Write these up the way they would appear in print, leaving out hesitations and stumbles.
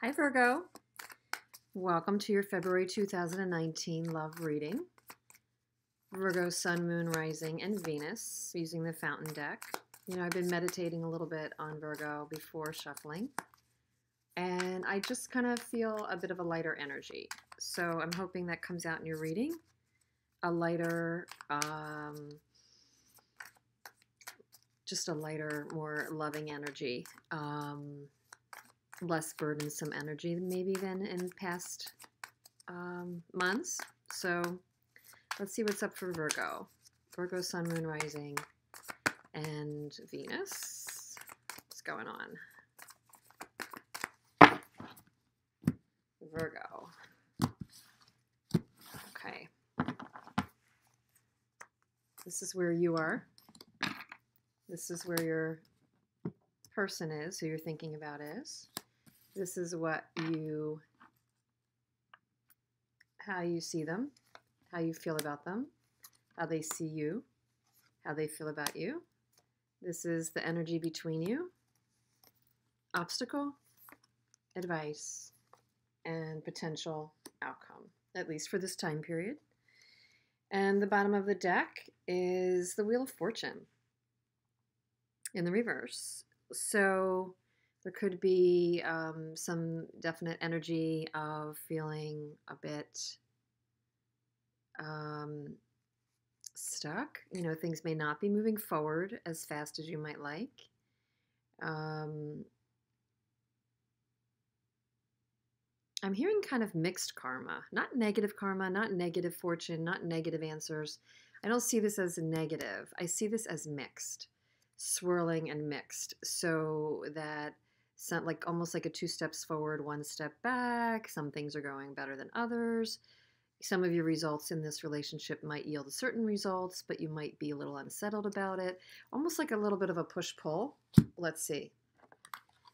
Hi, Virgo. Welcome to your February 2019 love reading. Virgo, Sun, Moon, Rising, and Venus using the Fountain deck. I've been meditating a little bit on Virgo before shuffling, and I just kind of feel a bit of a lighter energy. So I'm hoping that comes out in your reading. A lighter, just a lighter, more loving energy. Less burdensome energy maybe than in past months. So let's see what's up for Virgo. Virgo, Sun, Moon, Rising, and Venus. What's going on? Virgo. Okay. This is where you are. This is where your person is, who you're thinking about is. This is how you see them, how you feel about them, how they see you, how they feel about you. This is the energy between you. Obstacle, advice, and potential outcome, at least for this time period. And the bottom of the deck is the Wheel of Fortune in the reverse. So there could be some definite energy of feeling a bit stuck. Things may not be moving forward as fast as you might like. I'm hearing kind of mixed karma, not negative karma, not negative fortune, not negative answers. I don't see this as negative. I see this as mixed, swirling and mixed. So that almost like a 2 steps forward, 1 step back. Some things are going better than others. Some of your results in this relationship might yield certain results, but you might be a little unsettled about it. Almost like a little bit of a push-pull. Let's see.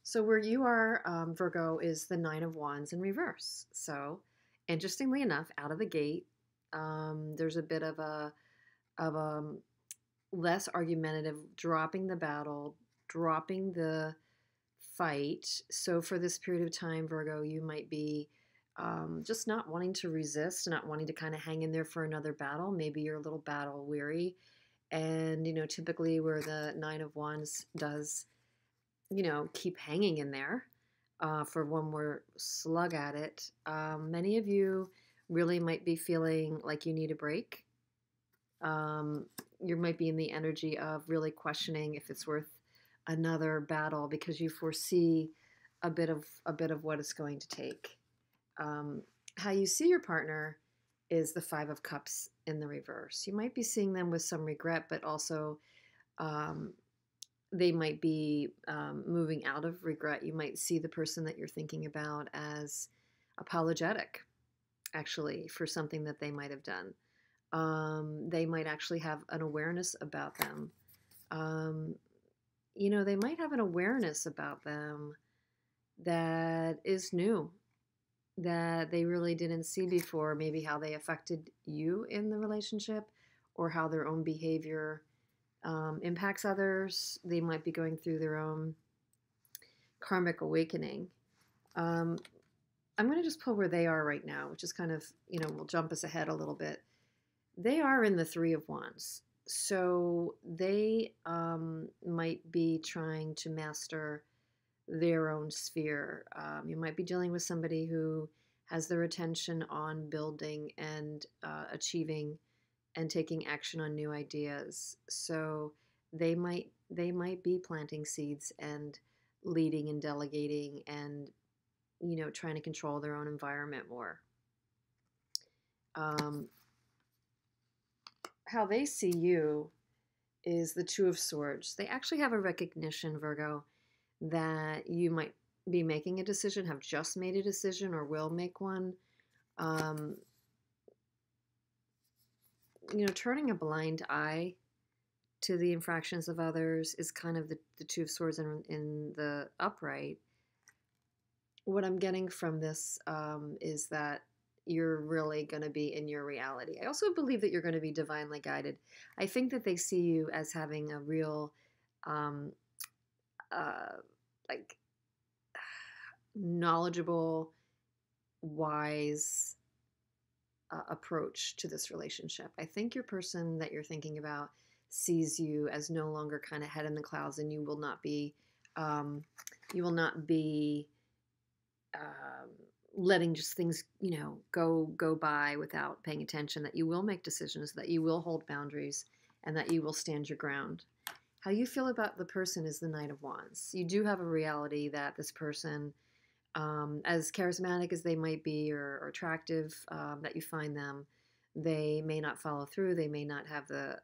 So where you are, Virgo, is the 9 of Wands in reverse. So interestingly enough, out of the gate, there's a bit of a less argumentative, dropping the battle, dropping the fight. So for this period of time, Virgo, you might be just not wanting to resist, not wanting to kind of hang in there for another battle. Maybe you're a little battle weary. And, typically where the 9 of Wands does, keep hanging in there for one more slug at it. Many of you really might be feeling like you need a break. You might be in the energy of really questioning if it's worth another battle because you foresee a bit of what it's going to take. How you see your partner is the 5 of Cups in the reverse. You might be seeing them with some regret, but also they might be moving out of regret. You might see the person that you're thinking about as apologetic, actually, for something that they might have done. They might actually have an awareness about them. They might have an awareness about them that is new, that they really didn't see before, maybe how they affected you in the relationship or how their own behavior impacts others. They might be going through their own karmic awakening. I'm going to just pull where they are right now, which is kind of, will jump us ahead a little bit. They are in the 3 of Wands. So they might be trying to master their own sphere. You might be dealing with somebody who has their attention on building and achieving and taking action on new ideas. So they might be planting seeds and leading and delegating and trying to control their own environment more. How they see you is the 2 of Swords. They actually have a recognition, Virgo, that you might be making a decision, have just made a decision, or will make one. Turning a blind eye to the infractions of others is kind of the 2 of Swords in the upright. What I'm getting from this is that you're really going to be in your reality. I also believe that you're going to be divinely guided. I think that they see you as having a real, like knowledgeable, wise approach to this relationship. I think your person that you're thinking about sees you as no longer kind of head in the clouds, and um, you will not be um, letting just things, go by without paying attention. That you will make decisions, that you will hold boundaries, and that you will stand your ground. How you feel about the person is the Knight of Wands. You do have a reality that this person, as charismatic as they might be, or attractive that you find them, they may not follow through. They may not have the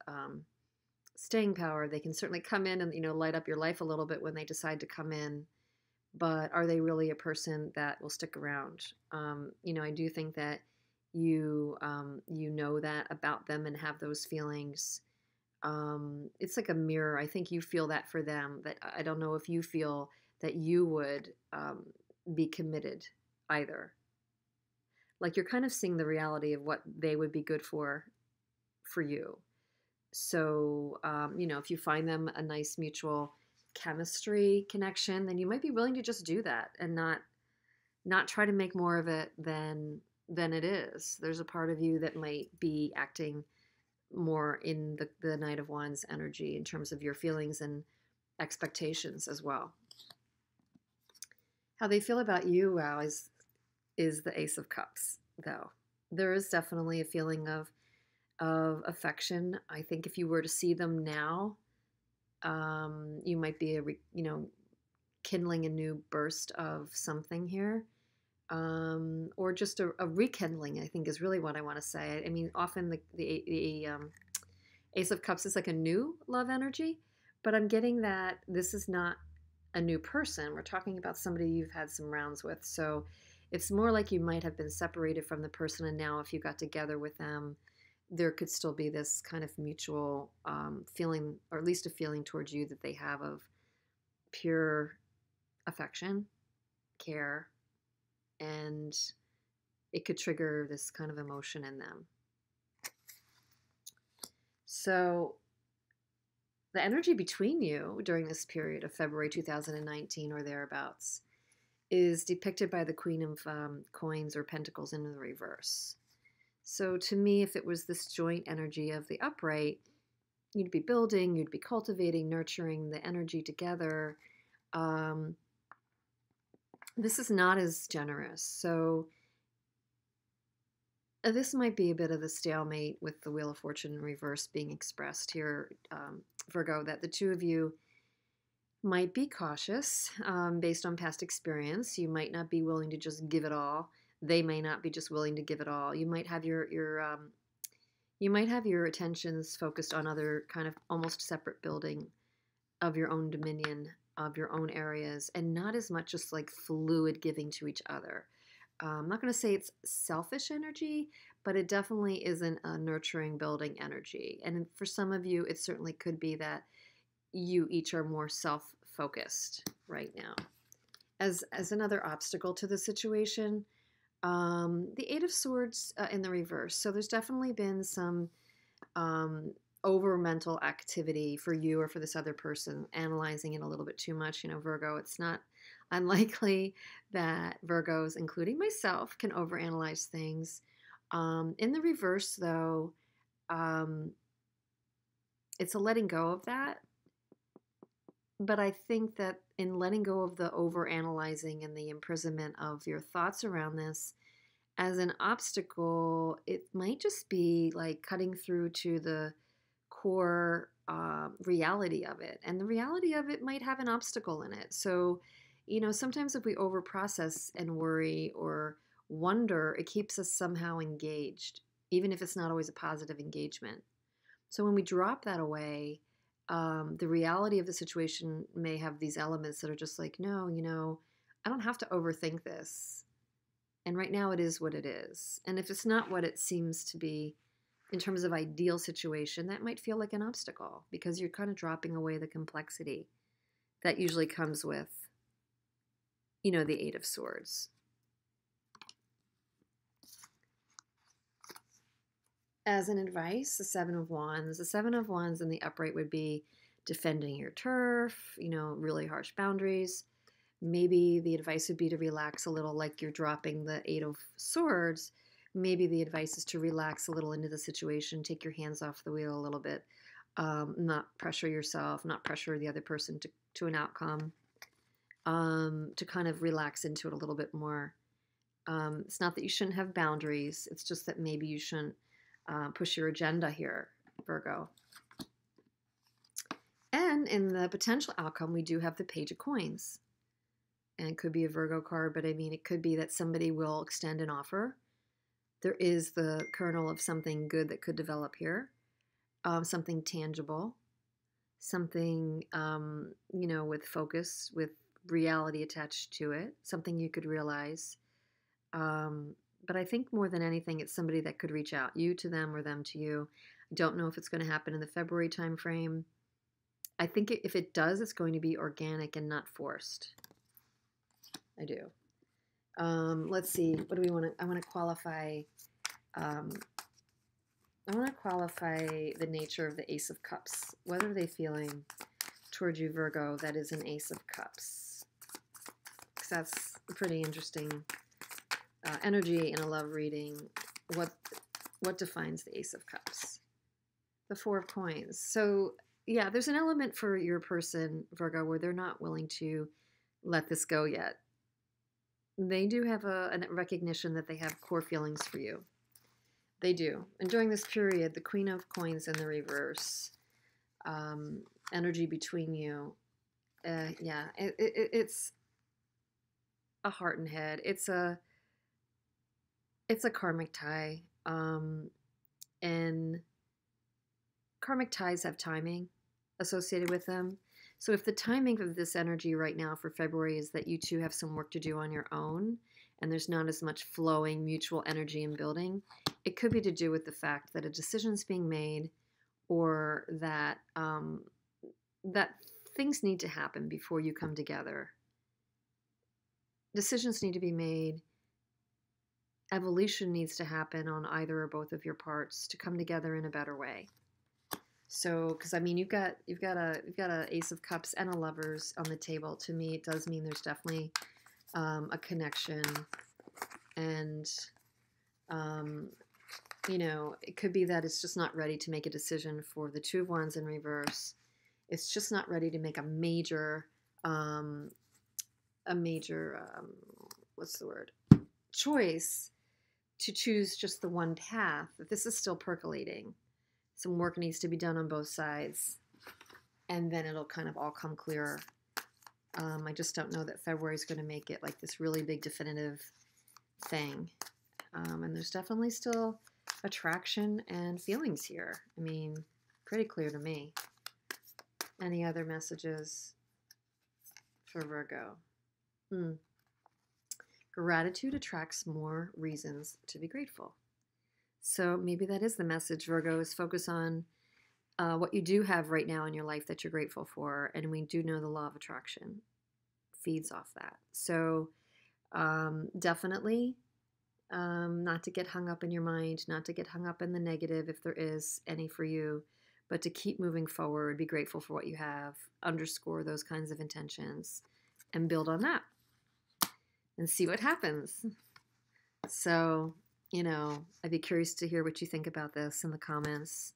staying power. They can certainly come in and light up your life a little bit when they decide to come in, but are they really a person that will stick around? I do think that you know that about them and have those feelings. It's like a mirror. I think you feel that for them. That I don't know if you feel that you would be committed either. Like you're kind of seeing the reality of what they would be good for you. So, if you find them a nice mutual chemistry connection, then you might be willing to just do that and not try to make more of it than it is. There's a part of you that might be acting more in the Knight of Wands energy in terms of your feelings and expectations as well. How they feel about you, wow, is the Ace of Cups, though. There is definitely a feeling of affection. I think if you were to see them now, you might be kindling a new burst of something here, or just a rekindling. I think is really what I want to say. I mean, often the Ace of Cups is like a new love energy, but I'm getting that this is not a new person. We're talking about somebody you've had some rounds with, so it's more like you might have been separated from the person, and now if you got together with them, there could still be this kind of mutual feeling, or at least a feeling towards you that they have of pure affection, care, and it could trigger this kind of emotion in them. So the energy between you during this period of February 2019 or thereabouts is depicted by the Queen of Coins or Pentacles in the reverse. So to me, if it was this joint energy of the upright, you'd be building, you'd be cultivating, nurturing the energy together. This is not as generous. So this might be a bit of the stalemate with the Wheel of Fortune in reverse being expressed here, Virgo, that the two of you might be cautious based on past experience. You might not be willing to just give it all. They may not be just willing to give it all. You might have your attentions focused on other kind of almost separate building of your own dominion, of your own areas, and not as much just like fluid giving to each other. I'm not going to say it's selfish energy, but it definitely isn't a nurturing, building energy. And for some of you, it certainly could be that you each are more self-focused right now. As another obstacle to the situation, the Eight of Swords in the reverse. So there's definitely been some over mental activity for you or for this other person, analyzing it a little bit too much. Virgo, it's not unlikely that Virgos, including myself, can overanalyze things. In the reverse, though, it's a letting go of that. But I think that in letting go of the overanalyzing and the imprisonment of your thoughts around this, as an obstacle, it might just be like cutting through to the core reality of it. And the reality of it might have an obstacle in it. So, sometimes if we overprocess and worry or wonder, it keeps us somehow engaged, even if it's not always a positive engagement. So when we drop that away, the reality of the situation may have these elements that are just like, no, I don't have to overthink this. And right now it is what it is. And if it's not what it seems to be in terms of ideal situation, that might feel like an obstacle because you're kind of dropping away the complexity that usually comes with, the Eight of Swords. As an advice, the Seven of Wands. The Seven of Wands in the upright would be defending your turf, really harsh boundaries. Maybe the advice would be to relax a little, like you're dropping the Eight of Swords. Maybe the advice is to relax a little into the situation, take your hands off the wheel a little bit, not pressure yourself, not pressure the other person to an outcome, to kind of relax into it a little bit more. It's not that you shouldn't have boundaries. It's just that maybe you shouldn't push your agenda here, Virgo. And in the potential outcome, we do have the Page of Coins. And it could be a Virgo card, but I mean, it could be that somebody will extend an offer. There is the kernel of something good that could develop here, something tangible, something, with focus, with reality attached to it, something you could realize. But I think more than anything, it's somebody that could reach out, you to them or them to you. I don't know if it's going to happen in the February timeframe. I think if it does, it's going to be organic and not forced. I do. Let's see. What do we want to? I want to qualify. I want to qualify the nature of the Ace of Cups. What are they feeling towards you, Virgo? That is an Ace of Cups. Because that's a pretty interesting energy in a love reading. What defines the Ace of Cups? The Four of Coins. So yeah, there's an element for your person, Virgo, where they're not willing to let this go yet. They do have a recognition that they have core feelings for you. They do. And during this period, the Queen of Coins in the reverse, energy between you, it's a heart and head. It's a karmic tie. And karmic ties have timing associated with them. So if the timing of this energy right now for February is that you two have some work to do on your own and there's not as much flowing mutual energy in building, it could be to do with the fact that a decision's being made or that that things need to happen before you come together. Decisions need to be made. Evolution needs to happen on either or both of your parts to come together in a better way. So, because I mean, you've got a Ace of Cups and a Lovers on the table. To me, it does mean there's definitely a connection, and it could be that it's just not ready to make a decision for the Two of Wands in reverse. It's just not ready to make a major what's the word? Choice to choose just the one path. That this is still percolating. Some work needs to be done on both sides, and then it'll kind of all come clearer. I just don't know that February is going to make it like this really big definitive thing. And there's definitely still attraction and feelings here. I mean, pretty clear to me. Any other messages for Virgo? Gratitude attracts more reasons to be grateful. So maybe that is the message, Virgo, is focus on what you do have right now in your life that you're grateful for. And we do know the law of attraction feeds off that. So definitely not to get hung up in your mind, not to get hung up in the negative if there is any for you, but to keep moving forward, be grateful for what you have, underscore those kinds of intentions, and build on that and see what happens. So, I'd be curious to hear what you think about this in the comments.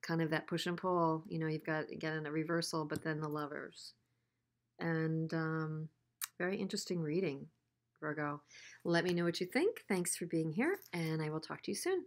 Kind of that push and pull. You've got, again, a reversal, but then the Lovers. And very interesting reading, Virgo. Let me know what you think. Thanks for being here, and I will talk to you soon.